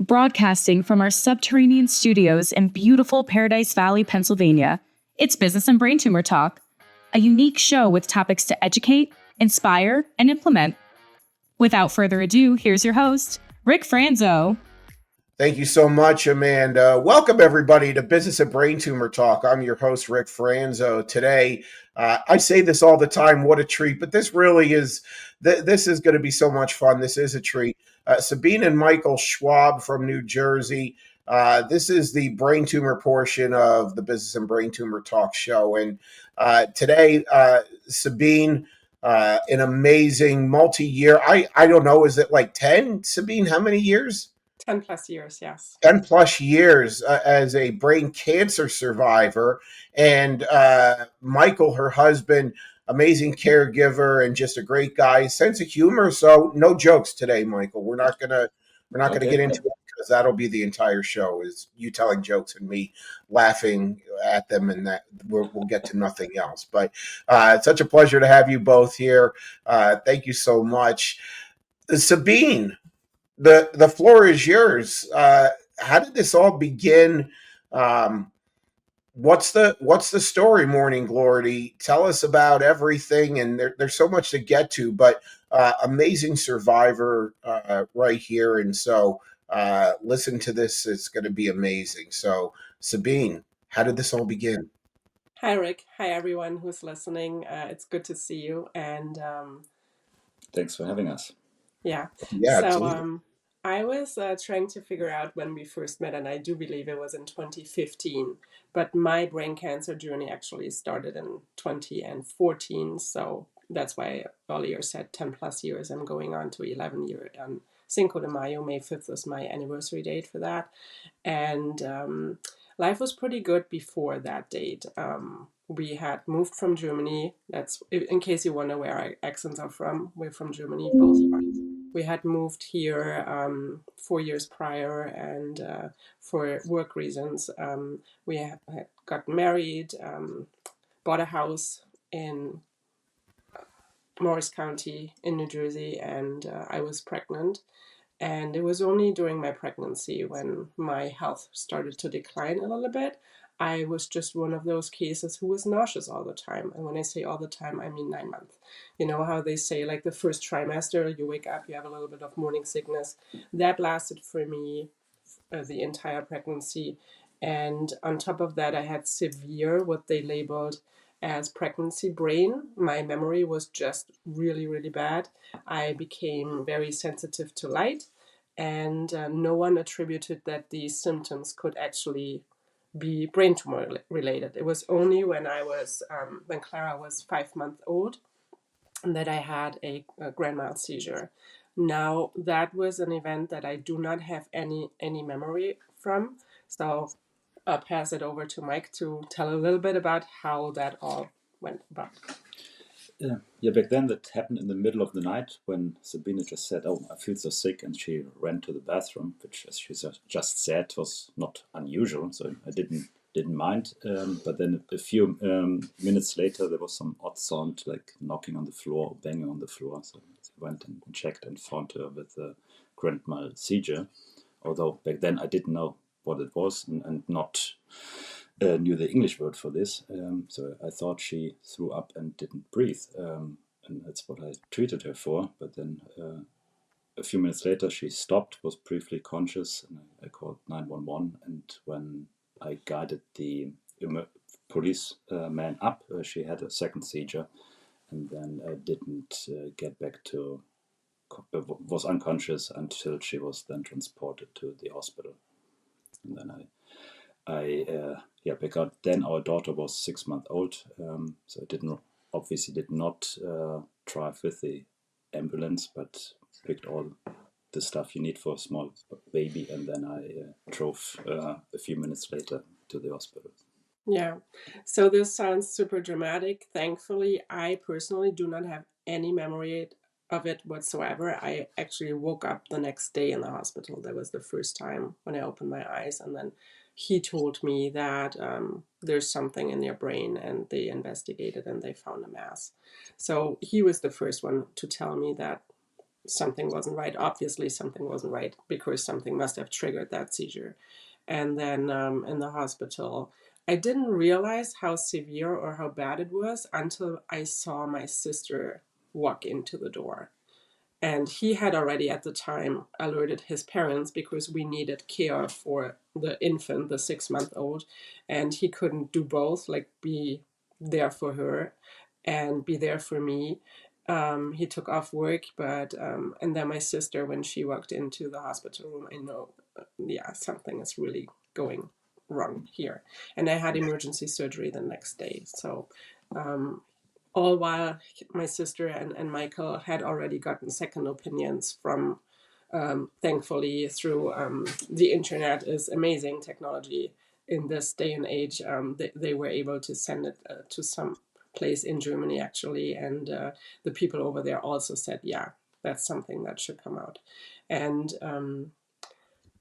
Broadcasting from our subterranean studios in beautiful Paradise Valley, Pennsylvania, it's Business and Brain Tumor Talk, a unique show with topics to educate, inspire, and implement. Without further ado, here's your host, Rick Franzo. Thank you so much, Amanda. Welcome, everybody, to Business and Brain Tumor Talk. I'm your host, Rick Franzo. Today, I say this all the time, what a treat, but this really is, this is going to be so much fun. This is a treat. Sabine and Michael Schwab from New Jersey. This is the brain tumor portion of the Business and Brain Tumor Talk show. And today, Sabine, an amazing multi-year, I don't know, is it like 10? Sabine, how many years? 10 plus years, yes. 10 plus years as a brain cancer survivor. And Michael, her husband, amazing caregiver and just a great guy, sense of humor. So no jokes today, Michael. We're not gonna get into it because that'll be the entire show, is you telling jokes and me laughing at them, and that we'll get to nothing else. But it's such a pleasure to have you both here. Thank you so much. Sabine, the floor is yours. How did this all begin? What's the story, Morning Glory? Tell us about everything, and there's so much to get to, but amazing survivor right here, and so listen to this. It's going to be amazing. So, Sabine, how did this all begin? Hi, Rick. Hi, everyone who's listening. It's good to see you, and thanks for having us. Yeah. Yeah, So absolutely. I was trying to figure out when we first met, and I do believe it was in 2015. But my brain cancer journey actually started in 2014. So that's why I earlier said 10 plus years. I'm going on to 11 years. Cinco de Mayo, May 5th was my anniversary date for that. And life was pretty good before that date. We had moved from Germany. That's in case you wonder where our accents are from. We're from Germany, both. We had moved here 4 years prior, and for work reasons, we had got married, bought a house in Morris County in New Jersey, and I was pregnant. And it was only during my pregnancy when my health started to decline a little bit. I was just one of those cases who was nauseous all the time. And when I say all the time, I mean 9 months. You know how they say, like the first trimester, you wake up, you have a little bit of morning sickness. That lasted for me the entire pregnancy. And on top of that, I had severe, what they labeled as pregnancy brain. My memory was just really, really bad. I became very sensitive to light, and no one attributed that these symptoms could actually be brain tumor related. It was only when when Clara was 5 months old, that I had a grand mal seizure. Now that was an event that I do not have any memory from. So I'll pass it over to Mike to tell a little bit about how that all went about. Yeah, back then that happened in the middle of the night when Sabine just said, "Oh, I feel so sick," and she ran to the bathroom, which, as she just said, was not unusual. So I didn't mind. But then a few minutes later, there was some odd sound, like knocking on the floor, banging on the floor. So I went and checked and found her with a grand mal seizure. Although back then I didn't know what it was and not knew the English word for this. So I thought she threw up and didn't breathe. And that's what I treated her for. But then a few minutes later, she stopped, was briefly conscious, and I called 911. And when I guided the police man up, she had a second seizure, and then didn't get back to, was unconscious until she was then transported to the hospital. And then because then our daughter was 6 months old, so I obviously did not drive with the ambulance, but picked all the stuff you need for a small baby, and then I drove a few minutes later to the hospital. Yeah, so this sounds super dramatic. Thankfully, I personally do not have any memory of it whatsoever. I actually woke up the next day in the hospital. That was the first time when I opened my eyes, and then he told me that there's something in your brain, and they investigated and they found a mass. So he was the first one to tell me that something wasn't right. Obviously, something wasn't right because something must have triggered that seizure. And then in the hospital, I didn't realize how severe or how bad it was until I saw my sister walk into the door. And he had already at the time alerted his parents because we needed care for the infant, the 6-month-old, and he couldn't do both, like be there for her and be there for me. He took off work, but and then my sister, when she walked into the hospital room, I know, yeah, something is really going wrong here. And I had emergency surgery the next day. So all while my sister and Michael had already gotten second opinions from, thankfully, through the internet is amazing technology in this day and age. They were able to send it to some place in Germany, actually, and the people over there also said, yeah, that's something that should come out. And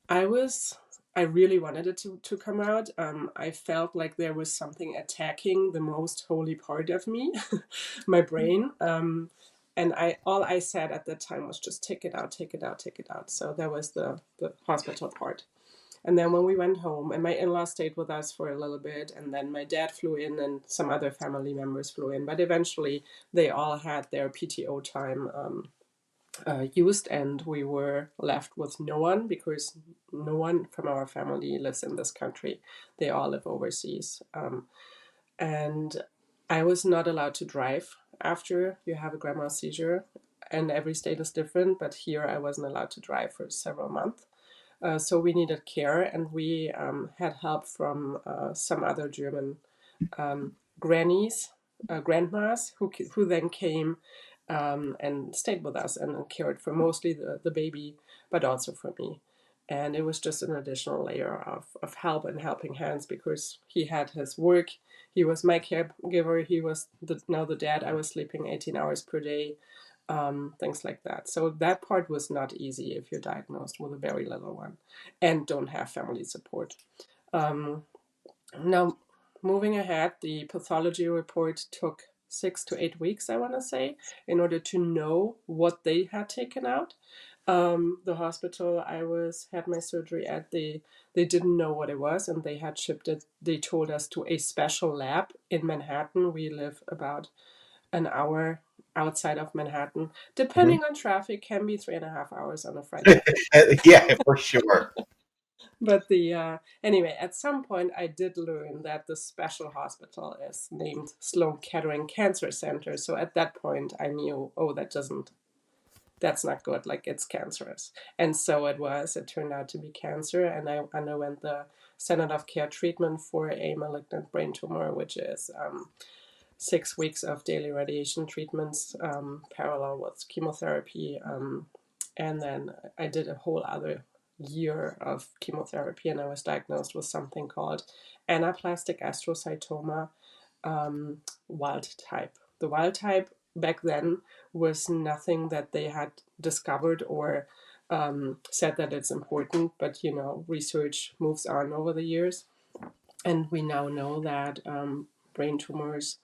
I really wanted it to come out. I felt like there was something attacking the most holy part of me, my brain. And all I said at that time was just take it out, take it out, take it out. So that was the hospital part. And then when we went home, and my in-laws stayed with us for a little bit, and then my dad flew in, and some other family members flew in. But eventually, they all had their PTO time used, and we were left with no one because no one from our family lives in this country. They all live overseas. And I was not allowed to drive after you have a grand mal seizure, and every state is different, but here I wasn't allowed to drive for several months. So we needed care, and we had help from some other German grannies, grandmas, who then came and stayed with us and cared for mostly the baby, but also for me. And it was just an additional layer of help and helping hands because he had his work. He was my caregiver. He was now the dad. I was sleeping 18 hours per day, things like that. So that part was not easy if you're diagnosed with a very little one and don't have family support. Now, moving ahead, the pathology report took 6 to 8 weeks, I want to say, in order to know what they had taken out. The hospital I had my surgery at, they didn't know what it was, and they had shipped it. They told us to a special lab in Manhattan. We live about an hour outside of Manhattan. Mhm. Depending on traffic, can be 3.5 hours on a Friday. Yeah, for sure. But anyway, at some point I did learn that the special hospital is named Sloan Kettering Cancer Center. So at that point I knew, oh, that's not good, like it's cancerous. And so it was. It turned out to be cancer, and I underwent the standard of care treatment for a malignant brain tumor, which is 6 weeks of daily radiation treatments, parallel with chemotherapy. And then I did a whole other year of chemotherapy, and I was diagnosed with something called anaplastic astrocytoma, wild type. The wild type back then was nothing that they had discovered or said that it's important, but research moves on over the years, and we now know that brain tumors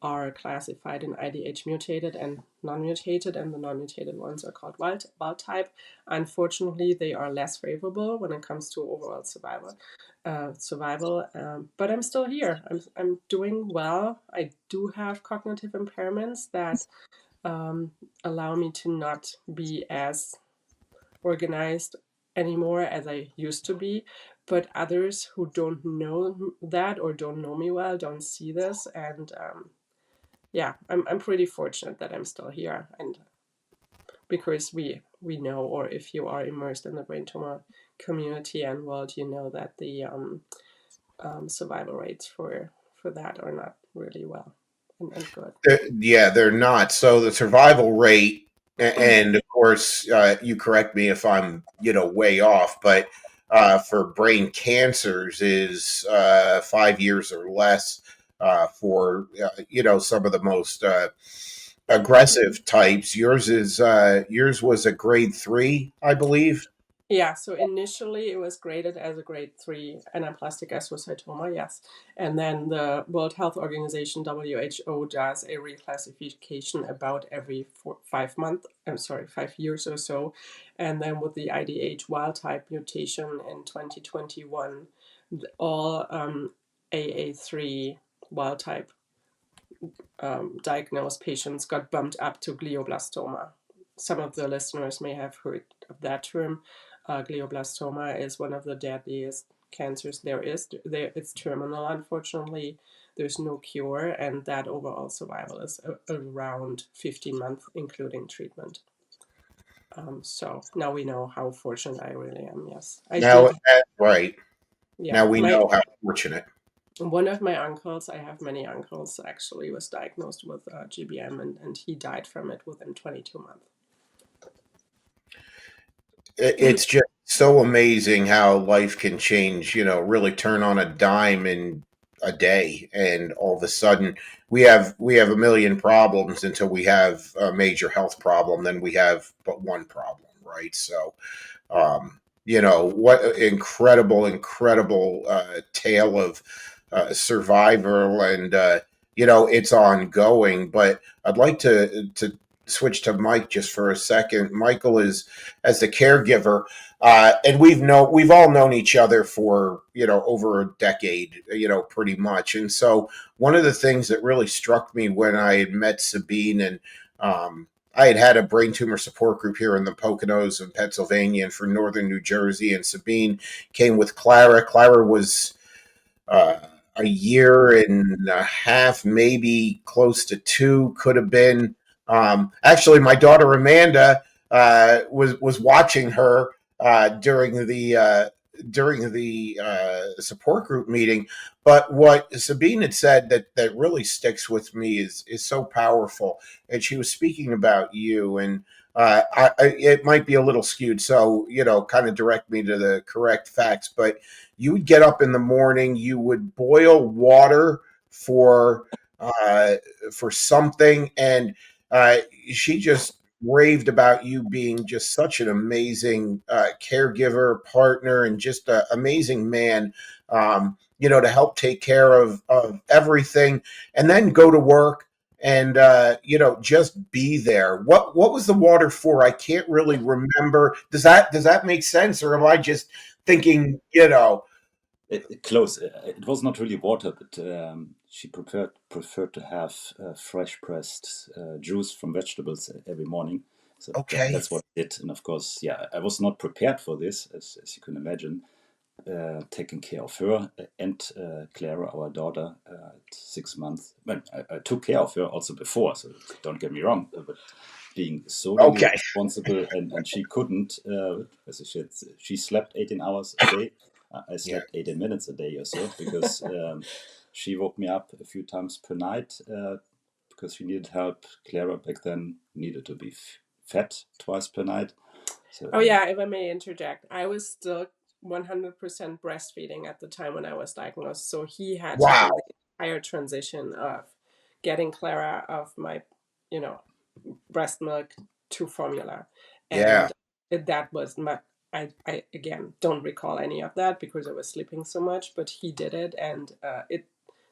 are classified in IDH mutated and non-mutated, and the non-mutated ones are called wild type. Unfortunately, they are less favorable when it comes to overall survival. But I'm still here. I'm doing well. I do have cognitive impairments that allow me to not be as organized anymore as I used to be. But others who don't know that or don't know me well don't see this, and yeah, I'm pretty fortunate that I'm still here, and because we know, or if you are immersed in the brain tumor community and world, you know that the survival rates for that are not really well and good. Yeah, they're not. So the survival rate, and of course, you correct me if I'm, way off, but for brain cancers is 5 years or less for, some of the most aggressive types. Yours was a grade 3, I believe. Yeah, so initially it was graded as a grade 3 anaplastic astrocytoma, yes. And then the World Health Organization, WHO, does a reclassification about every 5 years or so. And then with the IDH wild type mutation in 2021, all AA3 wild type diagnosed patients got bumped up to glioblastoma. Some of the listeners may have heard of that term. Glioblastoma is one of the deadliest cancers there is. It's terminal, unfortunately. There's no cure, and that overall survival is around 15 months, including treatment. So now we know how fortunate I really am. Yes, I Now, did. right. Yeah, Now we my know how fortunate. one of my uncles, I have many uncles, actually was diagnosed with GBM, and he died from it within 22 months. It's just so amazing how life can change, really turn on a dime in a day, and all of a sudden we have a million problems until we have a major health problem, then we have but one problem, right? So what incredible tale of survival, and it's ongoing. But I'd like to switch to Mike just for a second. Michael is, as the caregiver, and we've all known each other for over a decade, pretty much. And so one of the things that really struck me when I had met Sabine, and I had a brain tumor support group here in the Poconos of Pennsylvania and for northern New Jersey, and Sabine came with Clara. Clara was uh, a year and a half, maybe close to 2, could have been. Actually, my daughter Amanda was watching her during the support group meeting. But what Sabine had said that really sticks with me is so powerful, and she was speaking about you. And it might be a little skewed, so kind of direct me to the correct facts. But you would get up in the morning, you would boil water for uh, for something, and uh, she just raved about you being just such an amazing caregiver, partner, and just an amazing man. To help take care of everything, and then go to work and just be there. What was the water for? I can't really remember. Does that make sense, or am I just thinking? Close. It was not really water, but she preferred to have fresh pressed juice from vegetables every morning. So Okay. that's what I did. And of course, yeah, I was not prepared for this, as you can imagine. Taking care of her and Clara, our daughter, at 6 months. Well, I took care of her also before, so don't get me wrong. But being solely Okay. responsible, and she couldn't, as I said, she slept 18 hours a day. I Yeah. slept 18 minutes a day or so, because she woke me up a few times per night because she needed help. Clara back then needed to be fed twice per night. So, Oh yeah, if I may interject, I was still 100% breastfeeding at the time when I was diagnosed, so he had to do Wow. the entire transition of getting Clara off my, you know, breast milk to formula, Yeah. and that was my. I again don't recall any of that because I was sleeping so much, but he did it, and it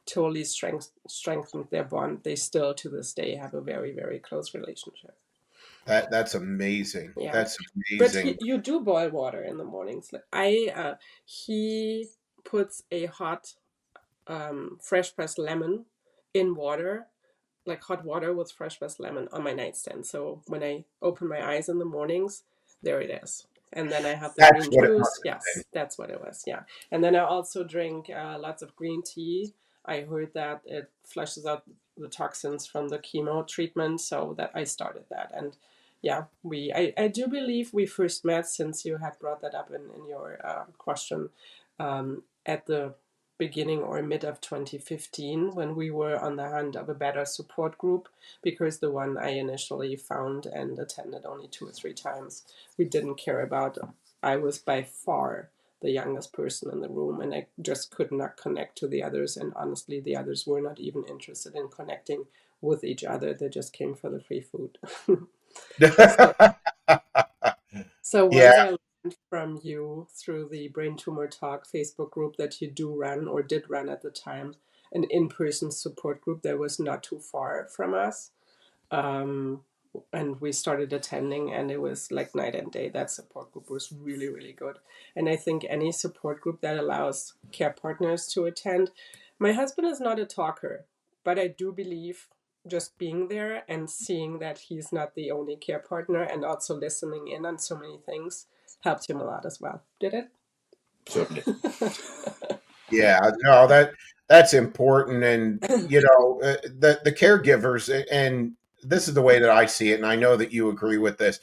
totally strengthened their bond. They still to this day have a very, very close relationship. That's amazing. Yeah. That's But amazing. you do boil water in the mornings. Like he puts a hot, fresh pressed lemon in water, like hot water with fresh pressed lemon on my nightstand. So when I open my eyes in the mornings, there it is. And then I have the That's green what it juice. must have been. Yes, that's what it was. Yeah. And then I also drink lots of green tea. I heard that it flushes out the toxins from the chemo treatment. So that I started that. And yeah, I do believe we first met, since you had brought that up in your question, at the beginning or mid of 2015, when we were on the hunt of a better support group, because the one I initially found and attended only 2 or 3 times, we didn't care about. I was by far the youngest person in the room, and I just could not connect to the others. And honestly, the others were not even interested in connecting with each other. They just came for the free food. So, so Yeah. once I from you through the Brain Tumor Talk Facebook group that you do run or did run at the time, an in-person support group that was not too far from us. And we started attending, and it was like night and day. That support group was really, really good. And I think any support group that allows care partners to attend. My husband is not a talker, but I do believe just being there and seeing that he's not the only care partner and also listening in on so many things helped him a lot as well. Did it? Certainly. Yeah, no, that's important, and the caregivers, and this is the way that I see it, and I know that you agree with this.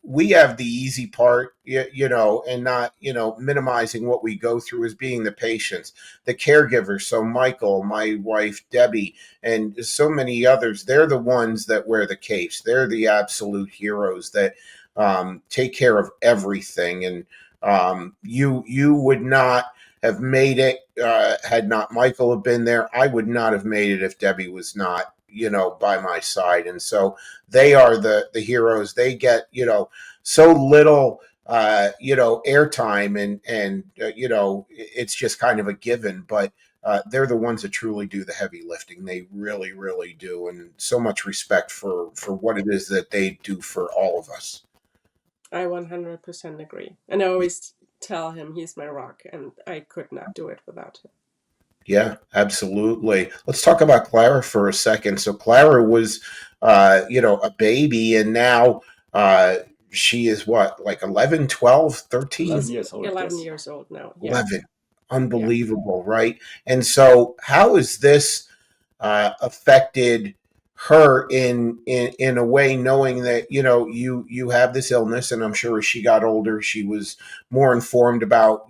We have the easy part, and not minimizing what we go through as being the patients, the caregivers. So Michael, my wife Debbie, and so many others, they're the ones that wear the capes. They're the absolute heroes that take care of everything, and you would not have made it had not Michael have been there. I would not have made it if Debbie was not, by my side. And so they are the heroes. They get, so little, airtime, and it's just kind of a given. But they're the ones that truly do the heavy lifting. They really, really do, and so much respect for what it is that they do for all of us. I 100% agree. And I always tell him he's my rock, and I could not do it without him. Yeah, absolutely. Let's talk about Clara for a second. So Clara was, a baby, and now she is what, like 11, 12, 13? 11 years old, 11 yes. years old now. Yeah. 11. Yeah. Unbelievable, right? And so how is this affected her in a way, knowing that you have this illness, and I'm sure as she got older she was more informed about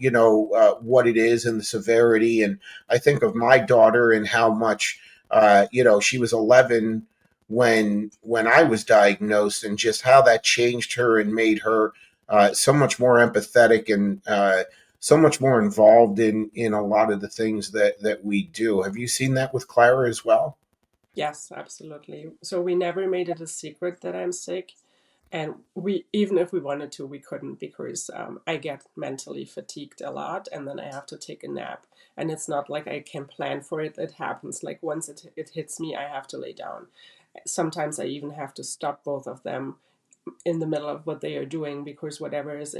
what it is and the severity. And I think of my daughter and how much she was 11 when I was diagnosed, and just how that changed her and made her so much more empathetic, and so much more involved in a lot of the things that we do. Have you seen that with Clara as well? Yes, absolutely. So we never made it a secret that I'm sick. And we, even if we wanted to, we couldn't, because I get mentally fatigued a lot, and then I have to take a nap. And it's not like I can plan for it. It happens. Like once it hits me, I have to lay down. Sometimes I even have to stop both of them in the middle of what they are doing, because whatever is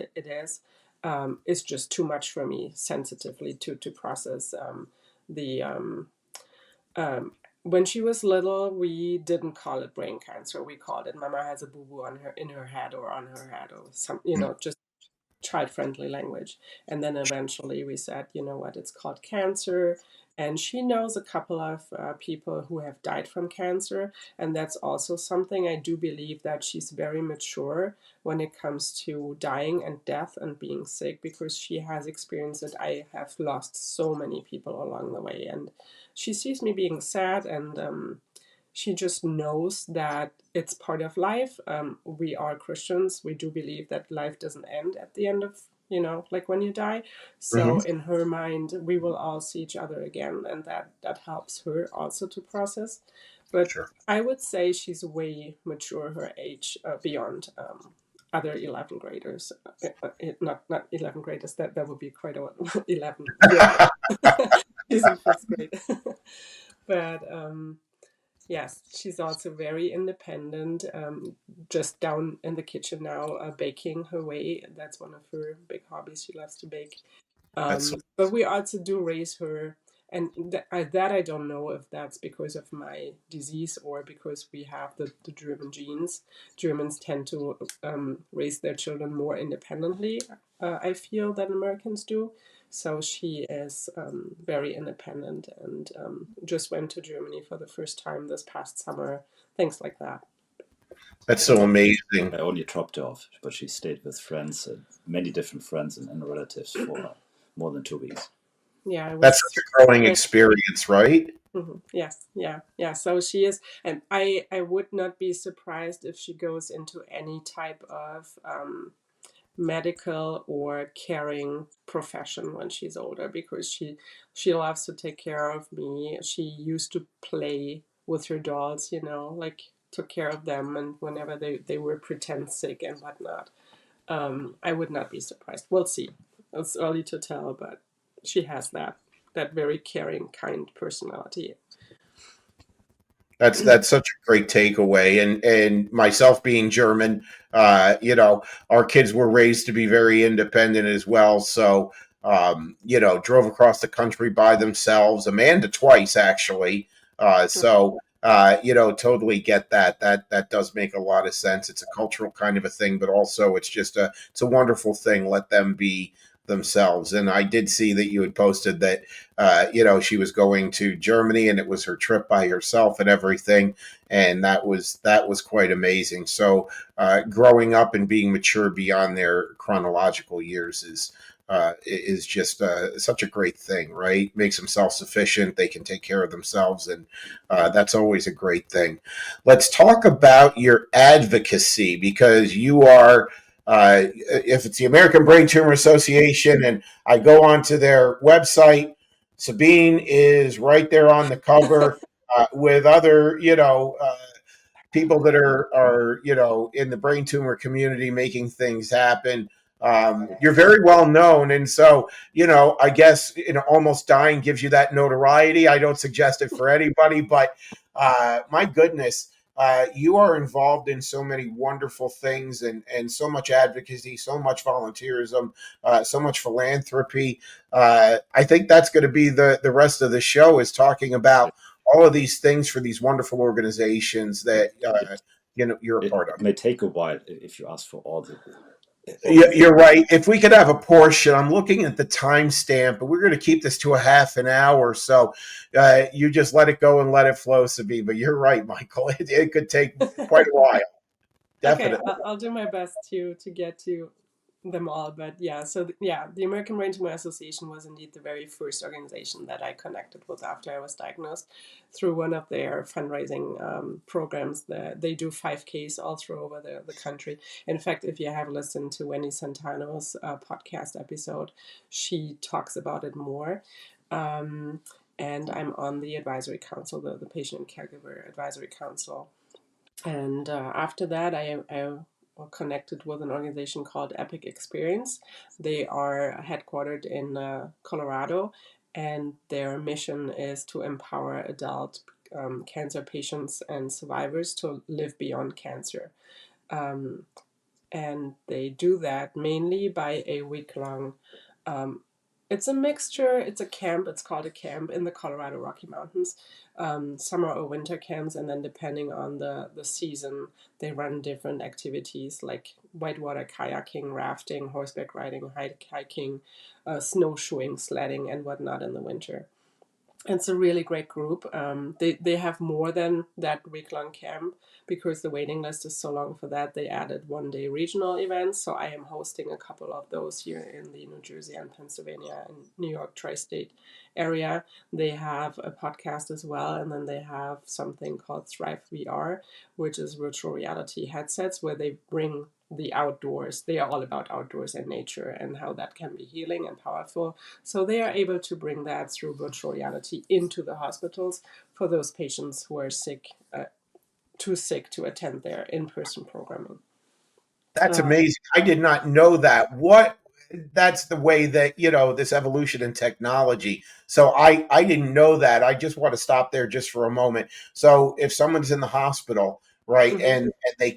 just too much for me sensitively to process. The um, when she was little, we didn't call it brain cancer. We called it Mama has a boo boo on her in her head or on her head, or some, just child friendly language. And then eventually we said, you know what, it's called cancer. And she knows a couple of people who have died from cancer. And that's also something I do believe, that she's very mature when it comes to dying and death and being sick, because she has experienced it. I have lost so many people along the way. And she sees me being sad, and she just knows that it's part of life. We are Christians. We do believe that life doesn't end at the end of, like when you die. So Hmm. in her mind, we will all see each other again, and that helps her also to process. But Sure. I would say she's way mature her age, beyond other 11 graders. Not 11 graders. That would be quite a 11-year old. She's in fifth grade. But yes, she's also very independent. Just down in the kitchen now, baking her way. That's one of her big hobbies. She loves to bake. That's But we also do raise her, and that I don't know if that's because of my disease or because we have the German genes. Germans tend to raise their children more independently, I feel, than Americans do. So she is very independent, and just went to Germany for the first time this past summer, things like that. so I amazing. only dropped her off, but she stayed with friends, many different friends and relatives for more than 2 weeks. Yeah, it That's was such a growing great. experience, right? Yes, yeah, yeah. So she is, and I would not be surprised if she goes into any type of medical or caring profession when she's older, because she loves to take care of me. She used to play with her dolls, like took care of them, and whenever they were pretend sick and whatnot. I would not be surprised. We'll see. It's early to tell, but she has that very caring, kind personality. That's such a great takeaway. And myself being German, our kids were raised to be very independent as well. So drove across the country by themselves. Amanda twice actually. Totally get that. That does make a lot of sense. It's a cultural kind of a thing, but also it's a wonderful thing. Let them be themselves. And I did see that you had posted that she was going to Germany and it was her trip by herself and everything. And that was quite amazing. So growing up and being mature beyond their chronological years is just such a great thing, right? Makes them self-sufficient. They can take care of themselves, and that's always a great thing. Let's talk about your advocacy, because you are, if it's the American Brain Tumor Association, and I go onto their website, Sabine is right there on the cover with other, people that are in the brain tumor community making things happen. You're very well known, and so I guess almost dying gives you that notoriety. I don't suggest it for anybody, but my goodness, you are involved in so many wonderful things, and so much advocacy, so much volunteerism, so much philanthropy. I think that's going to be the rest of the show, is talking about all of these things for these wonderful organizations that you're a It part of. may take a while if you ask for all the. You're right. If we could have a portion, I'm looking at the timestamp, but we're going to keep this to a half an hour. So you just let it go and let it flow, Sabine. But you're right, Michael. It could take quite a while. Okay, Definitely. I'll do my best to get to them all. But yeah, so the American Brain Tumor Association was indeed the very first organization that I connected with after I was diagnosed through one of their fundraising programs. They do 5Ks all through over the country. In fact, if you have listened to Wendy Santano's podcast episode, she talks about it more. And I'm on the advisory council, the Patient and Caregiver Advisory Council. And after that, I connected with an organization called Epic Experience. They are headquartered in Colorado, and their mission is to empower adult cancer patients and survivors to live beyond cancer. Um, and they do that mainly by a week-long, it's a mixture, it's a camp, it's called a camp in the Colorado Rocky Mountains, summer or winter camps, and then depending on the season, they run different activities like whitewater kayaking, rafting, horseback riding, hiking, snowshoeing, sledding, and whatnot in the winter. It's a really great group. They have more than that week long camp because the waiting list is so long for that. They added 1 day regional events. So I am hosting a couple of those here in the New Jersey and Pennsylvania and New York tri state area. They have a podcast as well. And then they have something called Thrive VR, which is virtual reality headsets where they bring the outdoors. They are all about outdoors and nature and how that can be healing and powerful. So they are able to bring that through virtual reality into the hospitals for those patients who are sick, too sick to attend their in-person programming. That's amazing. I did not know that. That's the way that, this evolution in technology. So I didn't know that. I just want to stop there just for a moment. So if someone's in the hospital, right, Mhm. and they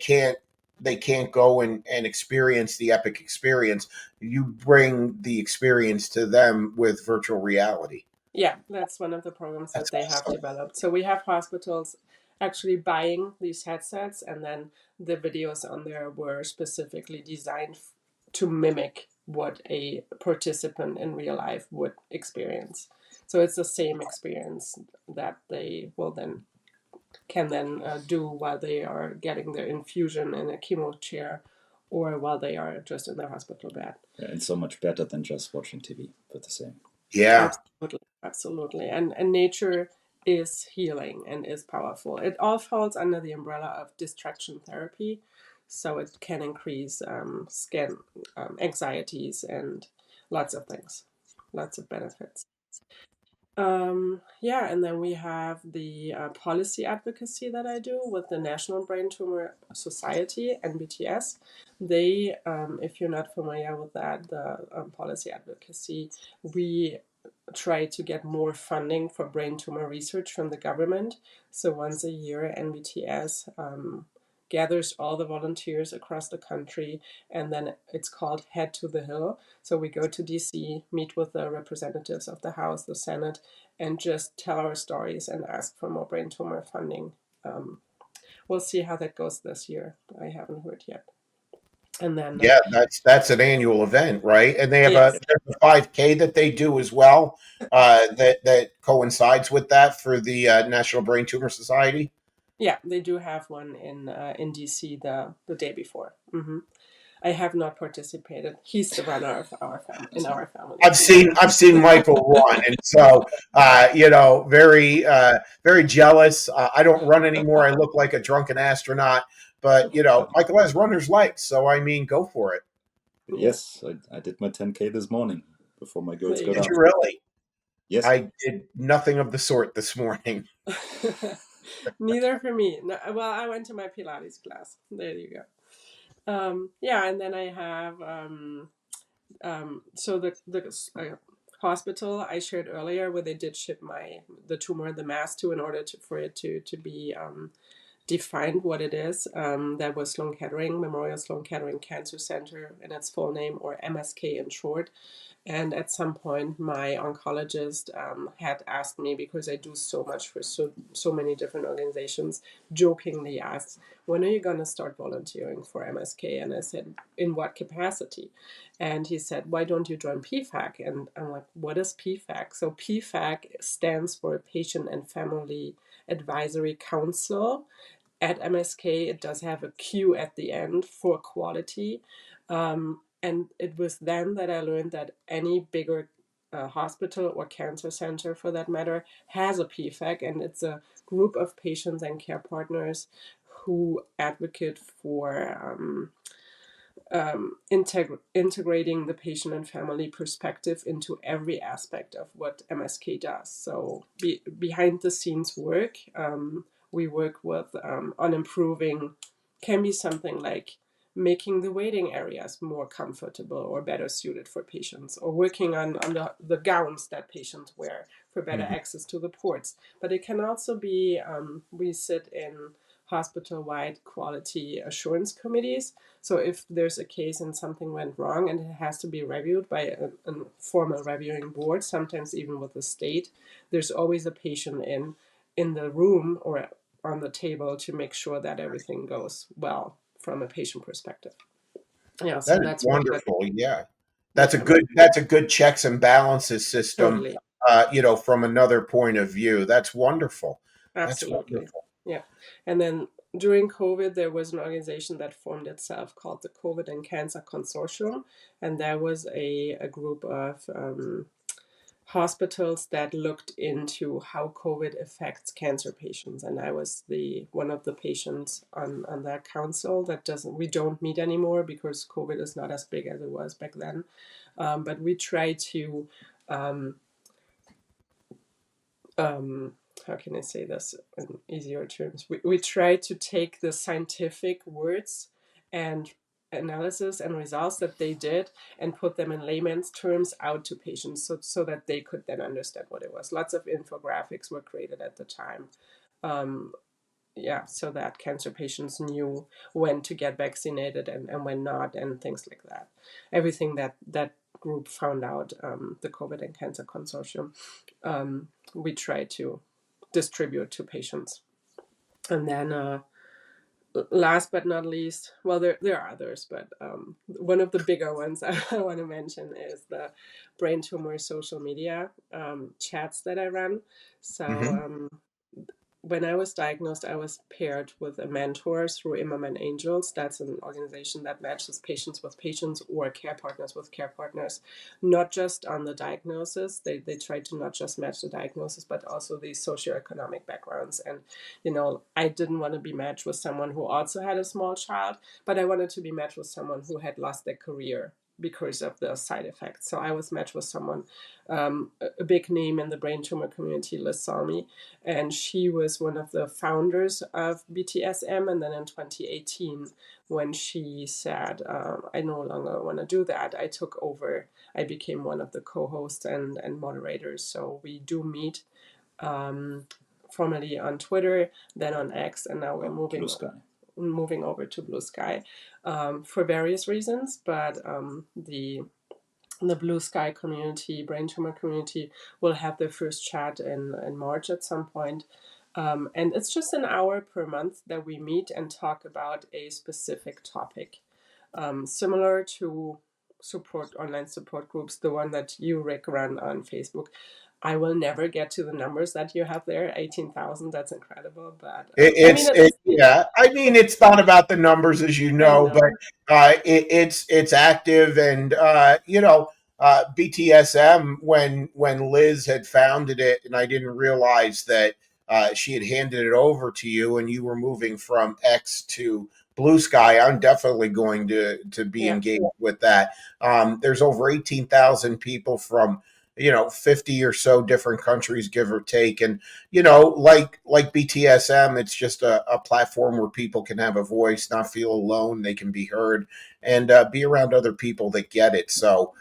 can't go and experience the Epic experience, you bring the experience to them with virtual reality. Yeah, that's one of the programs That's that they have awesome. developed. So we have hospitals actually buying these headsets, and then the videos on there were specifically designed to mimic what a participant in real life would experience. So it's the same experience that they will then can then do while they are getting their infusion in a chemo chair or while they are just in their hospital bed. Yeah, and so much better than just watching TV, but the same. Yeah. Absolutely, absolutely. And nature is healing and is powerful. It all falls under the umbrella of distraction therapy, so it can increase skin anxieties and lots of things, lots of benefits. Yeah, and then we have the policy advocacy that I do with the National Brain Tumor Society, NBTS. They, if you're not familiar with that, the policy advocacy, we try to get more funding for brain tumor research from the government. So once a year, NBTS gathers all the volunteers across the country, and then it's called Head to the Hill. So we go to DC, meet with the representatives of the House, the Senate, and just tell our stories and ask for more brain tumor funding. We'll see how that goes this year. I haven't heard yet. And then, Yeah, that's an annual event, right? And they have yes, there's a 5K that they do as well, that coincides with that for the National Brain Tumor Society. yeah, they do have one in DC the day before. I have not participated. He's the runner of our family in our family. I've seen Michael run, and so very jealous. I don't run anymore. I look like a drunken astronaut, but Michael has runner's legs, so I mean, go for it. Yeah, Yes, I did my 10K this morning before my there girls you got Did up. you really? Yes. I did nothing of the sort this morning. go. Neither for me. No, well, I went to my Pilates class. There you go. Yeah, and then I have so the hospital I shared earlier where they did ship the tumor, the mass to in order for it to be defined what it is. That was Sloan Kettering, Memorial Sloan Kettering Cancer Center in its full name, or MSK in short. And at some point, my oncologist had asked me, because I do so much for so many different organizations, jokingly asked, "When are you going to start volunteering for MSK?" And I said, "In what capacity?" And he said, "Why don't you join PFAC?" And I'm like, "What is PFAC?" So PFAC stands for Patient and Family Advisory Council. At MSK, it does have a Q at the end for quality. And it was then that I learned that any bigger hospital or cancer center, for that matter, has a PFAC, and it's a group of patients and care partners who advocate for integrating the patient and family perspective into every aspect of what MSK does. So behind the scenes work, we work with on improving, can be something like making the waiting areas more comfortable or better suited for patients, or working on the gowns that patients wear for better Mhm. access to the ports. But it can also be, we sit in hospital-wide quality assurance committees. So if there's a case and something went wrong and it has to be reviewed by a formal reviewing board, sometimes even with the state, there's always a patient in the room or on the table to make sure that everything goes well from a patient perspective. Yeah, so That is that's wonderful. Yeah, what that's a good checks and balances system. totally, From another point of view, that's wonderful. That's absolutely. wonderful. Yeah. And then during COVID, there was an organization that formed itself called the COVID and Cancer Consortium. And there was a group of hospitals that looked into how COVID affects cancer patients. And I was the one of the patients on that council. We don't meet anymore because COVID is not as big as it was back then. But we try to um, how can I say this in easier terms? We try to take the scientific words and analysis and results that they did and put them in layman's terms out to patients, so that they could then understand what it was. Lots of infographics were created at the time. Um, yeah, so that cancer patients knew when to get vaccinated and when not, and things like that. Everything that group found out, the COVID and Cancer Consortium, we try to distribute to patients. And then last but not least, well, there are others, but one of the bigger ones I want to mention is the brain tumor social media chats that I run. So Hmm. when I was diagnosed, I was paired with a mentor through Immerman Angels. That's an organization that matches patients with patients or care partners with care partners, not just on the diagnosis. They try to not just match the diagnosis, but also the socioeconomic backgrounds. And, I didn't want to be matched with someone who also had a small child, but I wanted to be matched with someone who had lost their career because of the side effects. So I was matched with someone, a big name in the brain tumor community, Liz Salmi, and she was one of the founders of BTSM. And then in 2018, when she said, I no longer want to do that, I took over. I became one of the co-hosts and moderators. So we do meet formerly on Twitter, then on X, and now we're moving over to Blue Sky for various reasons. But the Blue Sky community, brain tumor community, will have their first chat in March at some point. And it's just an hour per month that we meet and talk about a specific topic, similar to online support groups, the one that you, Rick, run on Facebook. I will never get to the numbers that you have there, 18,000. That's incredible. But Yeah. I mean, it's not about the numbers, as you I know, know. but it's active, and BTSM, when Liz had founded it, and I didn't realize that she had handed it over to you, and you were moving from X to Blue Sky. I'm definitely going to be Yeah, engaged with that. There's over 18,000 people from 50 or so different countries, give or take, and like BTSM, it's just a platform where people can have a voice, not feel alone. They can be heard, and be around other people that get it. So,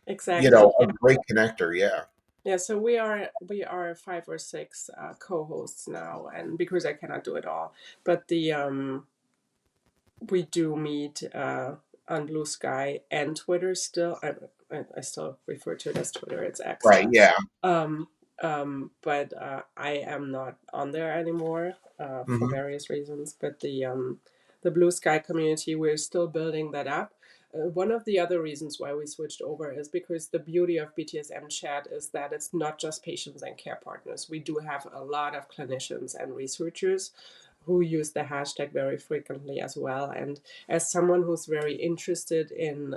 exactly. a great connector. Yeah. Yeah, so we are 5 or 6 co-hosts now, and because I cannot do it all, but the we do meet on Blue Sky and Twitter still. I still refer to it as Twitter. It's X. Right. Yeah. Um, but I am not on there anymore for Hmm. various reasons. But the Blue Sky community, we're still building that up. One of the other reasons why we switched over is because the beauty of BTSM chat is that it's not just patients and care partners. We do have a lot of clinicians and researchers who use the hashtag very frequently as well. And as someone who's very interested in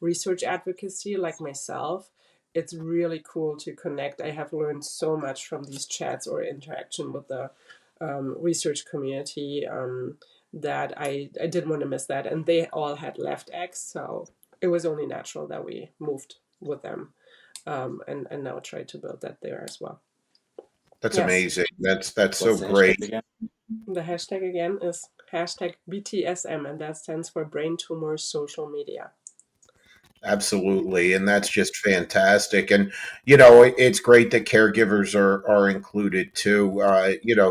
research advocacy, like myself, it's really cool to connect. I have learned so much from these chats or interaction with the research community that I didn't want to miss that. And they all had left X, so it was only natural that we moved with them and now try to build that there as well. That's Yes. amazing. That's so What's the great. hashtag again? The hashtag again is hashtag BTSM, and that stands for Brain Tumor Social Media. Absolutely, and that's just fantastic. And it's great that caregivers are included too.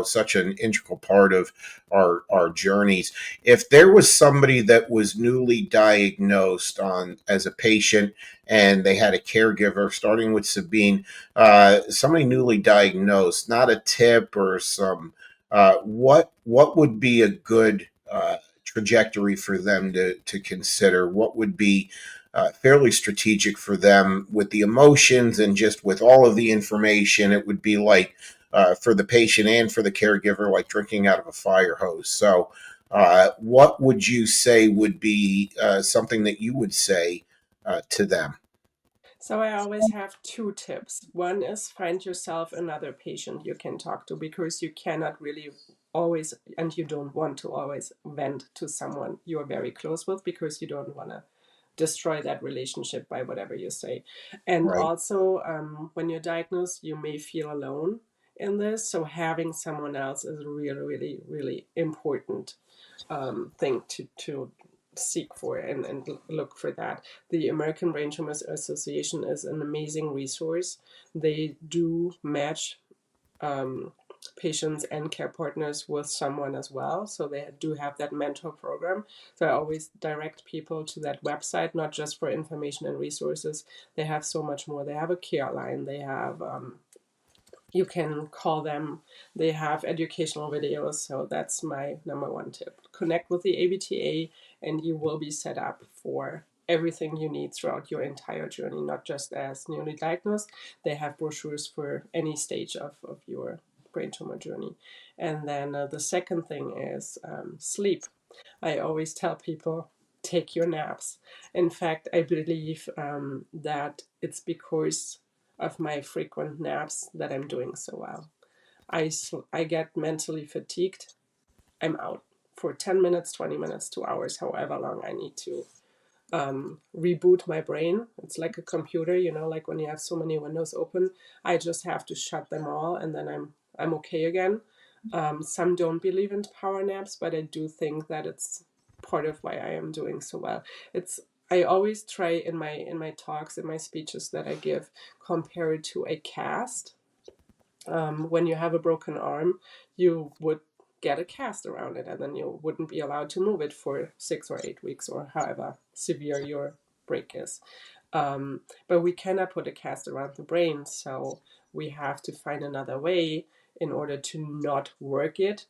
Such an integral part of our journeys. If there was somebody that was newly diagnosed on as a patient, and they had a caregiver, starting with Sabine, somebody newly diagnosed, not a tip or some, what would be a good trajectory for them to consider? What would be fairly strategic for them with the emotions and just with all of the information? It would be like, for the patient and for the caregiver, like drinking out of a fire hose. So, what would you say would be something that you would say to them? So I always have 2 tips. One is find yourself another patient you can talk to, because you cannot really always, and you don't want to always vent to someone you're very close with, because you don't want to destroy that relationship by whatever you say. And Right. also, when you're diagnosed, you may feel alone in this. So having someone else is really, really, really important thing to seek for and look for that. The American Brain Tumors Association is an amazing resource. They do match patients and care partners with someone as well. So they do have that mentor program. So I always direct people to that website, not just for information and resources. They have so much more. They have a care line. They have you can call them. They have educational videos. So that's my number one tip. Connect with the ABTA, and you will be set up for everything you need throughout your entire journey, not just as newly diagnosed. They have brochures for any stage of your brain tumor journey. And then the second thing is sleep. I always tell people, take your naps. In fact, I believe that it's because of my frequent naps that I'm doing so well. I get mentally fatigued. I'm out for 10 minutes, 20 minutes, 2 hours, however long I need to reboot my brain. It's like a computer, like when you have so many windows open, I just have to shut them all, and then I'm okay again. Some don't believe in power naps, but I do think that it's part of why I am doing so well. I always try in my talks, in my speeches that I give, compare it to a cast. When you have a broken arm, you would get a cast around it, and then you wouldn't be allowed to move it for 6 or 8 weeks, or however severe your break is. But we cannot put a cast around the brain, so we have to find another way in order to not work it.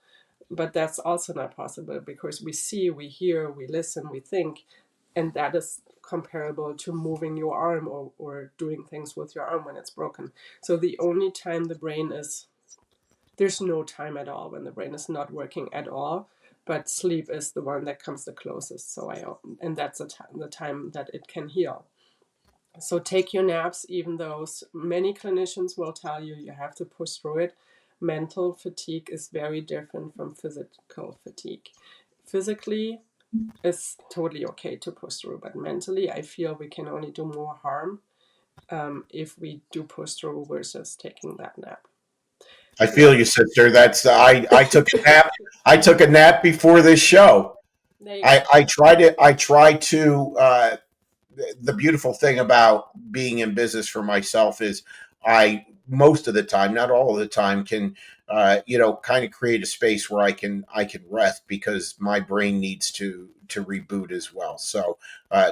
But that's also not possible, because we see, we hear, we listen, we think, and that is comparable to moving your arm, or doing things with your arm when it's broken. So the only time the brain is, there's no time at all when the brain is not working at all, but sleep is the one that comes the closest. And that's the time that it can heal. So take your naps, even though many clinicians will tell you you have to push through it. Mental fatigue is very different from physical fatigue. Physically, it's totally okay to push through, but mentally, I feel we can only do more harm if we do push through versus taking that nap. I feel you, sister. I took a nap. I took a nap before this show. There you go. I try to the beautiful thing about being in business for myself is I most of the time, not all of the time, can kind of create a space where I can rest, because my brain needs to reboot as well. So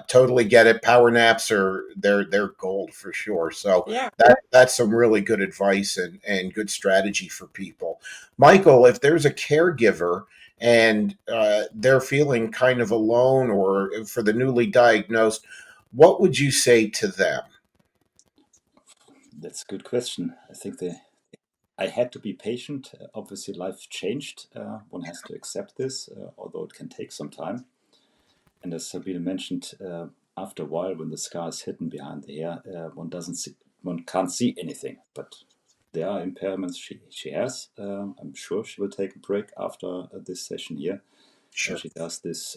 totally get it. Power naps they're gold for sure. So Yeah. that's some really good advice and good strategy for people. Michael, if there's a caregiver and they're feeling kind of alone, or for the newly diagnosed, what would you say to them? That's a good question. I think I had to be patient. Obviously, life changed. One has to accept this, although it can take some time. And as Sabine mentioned, after a while, when the scar is hidden behind the hair, one can't see anything. But there are impairments she has. I'm sure she will take a break after this session here. Sure. She does this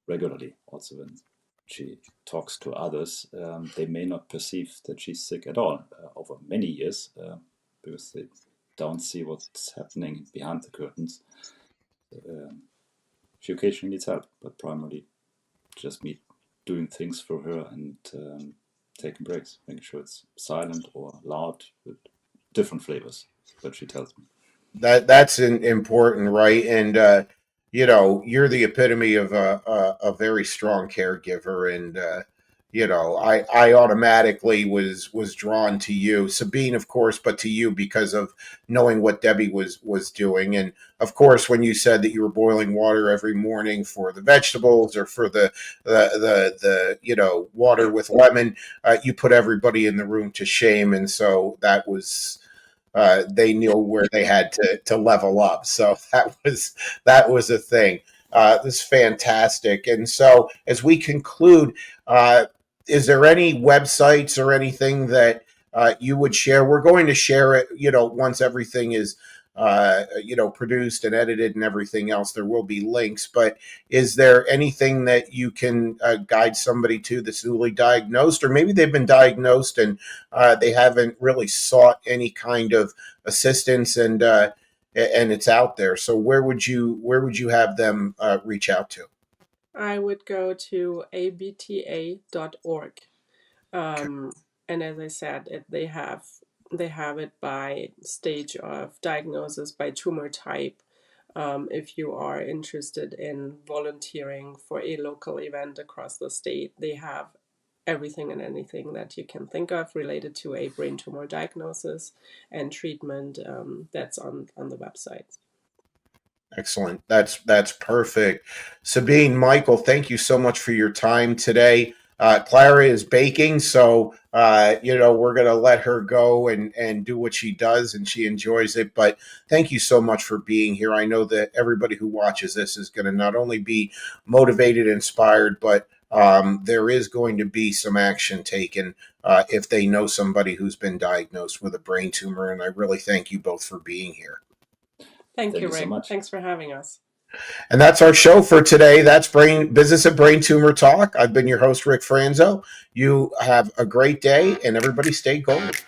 regularly. Also, when she talks to others, they may not perceive that she's sick at all over many years, because they don't see what's happening behind the curtains. She occasionally needs help, but primarily just me doing things for her and taking breaks, making sure it's silent or loud with different flavors. But she tells me. That's important, right? And you're the epitome of a very strong caregiver, and I automatically was drawn to you, Sabine, of course, but to you because of knowing what Debbie was doing. And of course, when you said that you were boiling water every morning for the vegetables, or for the water with lemon, you put everybody in the room to shame, and so they knew where they had to level up. So that was a thing. This is fantastic. And so, as we conclude, is there any websites or anything that you would share? We're going to share it, once everything is produced and edited and everything else. There will be links, but is there anything that you can guide somebody to that's newly diagnosed, or maybe they've been diagnosed and they haven't really sought any kind of assistance, and it's out there? So where would you have them reach out to? I would go to abta.org. And as I said, they have it by stage of diagnosis, by tumor type. If you are interested in volunteering for a local event across the state, they have everything and anything that you can think of related to a brain tumor diagnosis and treatment. That's on the website. Excellent. That's perfect. Sabine, Michael, thank you so much for your time today. Clara is baking, so we're gonna let her go and do what she does, and she enjoys it. But thank you so much for being here. I know that everybody who watches this is going to not only be motivated, inspired, but there is going to be some action taken if they know somebody who's been diagnosed with a brain tumor. And I really thank you both for being here. Thank Thank you, you so Rick. much. Thanks for having us. And that's our show for today. That's Business and Brain Tumor Talk. I've been your host, Rick Franzo. You have a great day, and everybody stay gold.